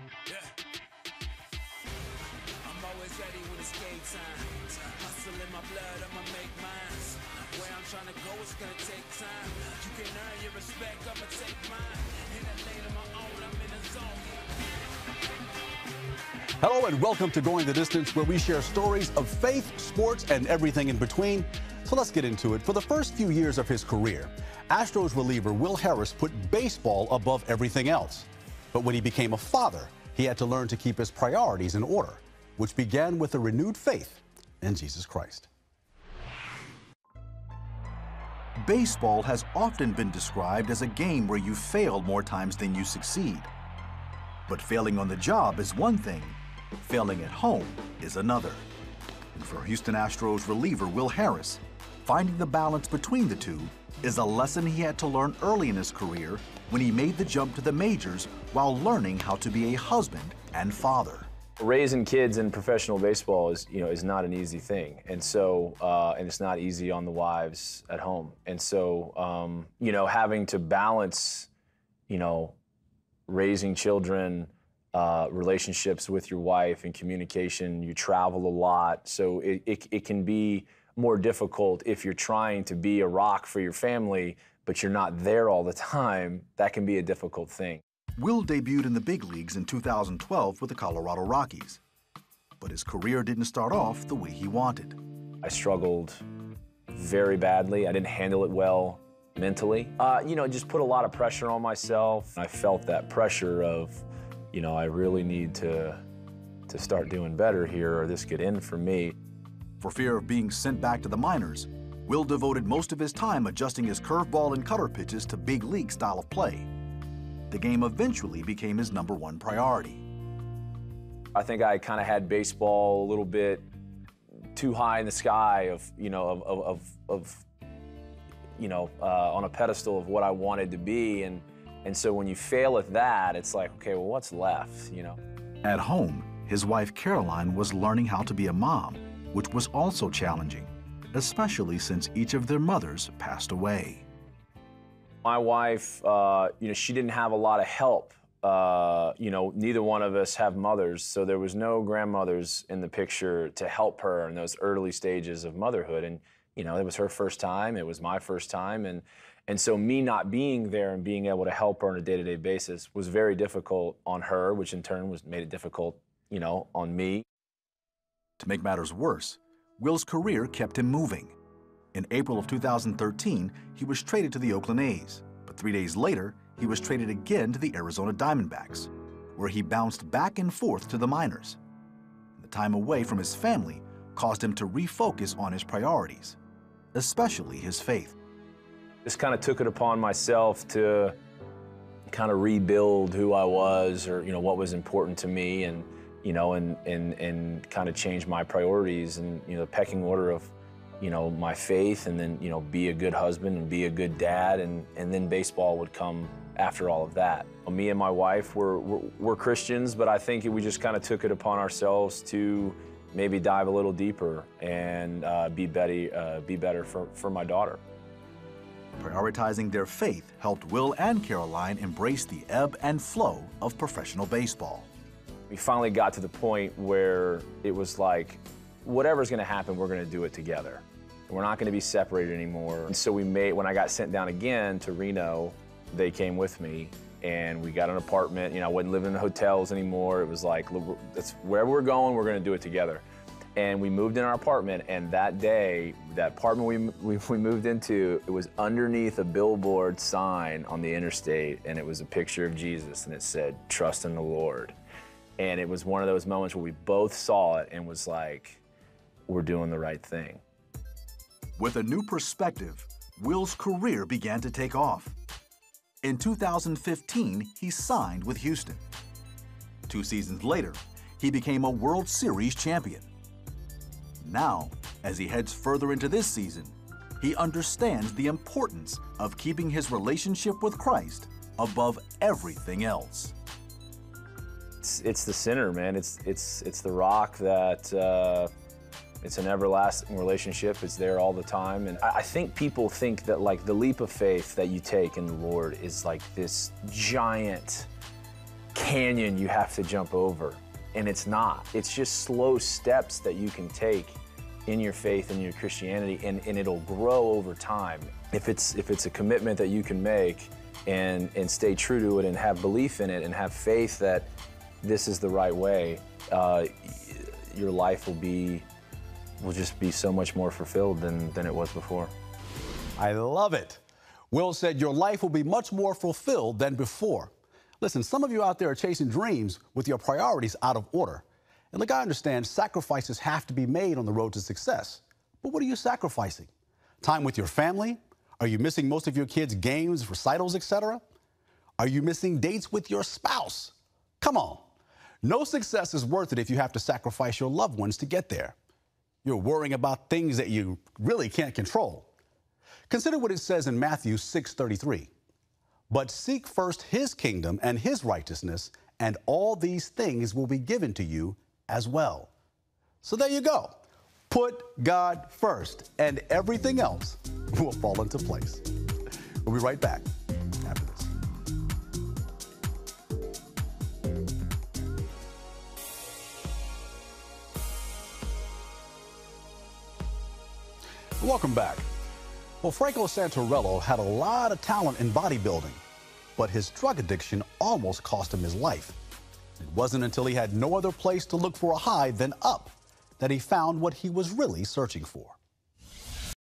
Yeah. I'm always ready when it's game time. Hustle in my blood, I'ma make mines. Where I'm trying to go, it's gonna take time. You can earn your respect, I'ma take mine. In a lane of my own, I'm in a zone. Hello and welcome to Going the Distance, where we share stories of faith, sports, and everything in between. So let's get into it. For the first few years of his career, Astros reliever Will Harris put baseball above everything else. But when he became a father, he had to learn to keep his priorities in order, which began with a renewed faith in Jesus Christ. Baseball has often been described as a game where you fail more times than you succeed. But failing on the job is one thing, failing at home is another. And for Houston Astros reliever Will Harris, finding the balance between the two is a lesson he had to learn early in his career when he made the jump to the majors while learning how to be a husband and father. Raising kids in professional baseball is not an easy thing, and so and it's not easy on the wives at home, and so having to balance, raising children, relationships with your wife, and communication. You travel a lot, so it can be more difficult if you're trying to be a rock for your family, but you're not there all the time. That can be a difficult thing. Will debuted in the big leagues in 2012 with the Colorado Rockies, but his career didn't start off the way he wanted. I struggled very badly. I didn't handle it well mentally. Just put a lot of pressure on myself. I felt that pressure of, I really need to start doing better here or this could end for me. For fear of being sent back to the minors, Will devoted most of his time adjusting his curveball and cutter pitches to big league style of play. The game eventually became his #1 priority. I think I kind of had baseball a little bit too high in the sky on a pedestal of what I wanted to be, and so when you fail at that, it's like, okay, well, what's left, At home, his wife Caroline was learning how to be a mom, which was also challenging, especially since each of their mothers passed away. My wife, she didn't have a lot of help. Neither one of us have mothers, so there was no grandmothers in the picture to help her in those early stages of motherhood. And, it was her first time, it was my first time, and so me not being there and being able to help her on a day-to-day basis was very difficult on her, which in turn made it difficult, on me. To make matters worse, Will's career kept him moving. In April of 2013, he was traded to the Oakland A's, but 3 days later, he was traded again to the Arizona Diamondbacks, where he bounced back and forth to the minors. The time away from his family caused him to refocus on his priorities, especially his faith. Just kind of took it upon myself to kind of rebuild who I was, or what was important to me, and and kind of change my priorities and the pecking order of my faith, and then be a good husband and be a good dad, and then baseball would come after all of that. Me and my wife we're Christians, but I think we just kind of took it upon ourselves to maybe dive a little deeper and be better for my daughter. Prioritizing their faith helped Will and Caroline embrace the ebb and flow of professional baseball. We finally got to the point where it was like, whatever's going to happen, we're going to do it together. We're not going to be separated anymore. And so when I got sent down again to Reno, they came with me, and we got an apartment. I wasn't living in hotels anymore. It was like, that's wherever we're going, we're going to do it together. And we moved in our apartment, and that day, that apartment we moved into, it was underneath a billboard sign on the interstate, and it was a picture of Jesus, and it said, "Trust in the Lord." And it was one of those moments where we both saw it and was like, we're doing the right thing. With a new perspective, Will's career began to take off. In 2015, he signed with Houston. 2 seasons later, he became a World Series champion. Now, as he heads further into this season, he understands the importance of keeping his relationship with Christ above everything else. It's the center, man. It's the rock that it's an everlasting relationship. It's there all the time. And I think people think that like the leap of faith that you take in the Lord is like this giant canyon you have to jump over. And it's not. It's just slow steps that you can take in your faith and your Christianity, and it'll grow over time. If it's a commitment that you can make and stay true to it and have belief in it and have faith that this is the right way, your life will just be so much more fulfilled than it was before. I love it. Will said your life will be much more fulfilled than before. Listen, some of you out there are chasing dreams with your priorities out of order. And look, I understand sacrifices have to be made on the road to success. But what are you sacrificing? Time with your family? Are you missing most of your kids' games, recitals, etc.? Are you missing dates with your spouse? Come on. No success is worth it if you have to sacrifice your loved ones to get there. You're worrying about things that you really can't control. Consider what it says in Matthew 6:33. But seek first his kingdom and his righteousness, and all these things will be given to you as well. So there you go. Put God first, and everything else will fall into place. We'll be right back after this. Welcome back. Well, Franco Santorello had a lot of talent in bodybuilding, but his drug addiction almost cost him his life. It wasn't until he had no other place to look for a high than up that he found what he was really searching for.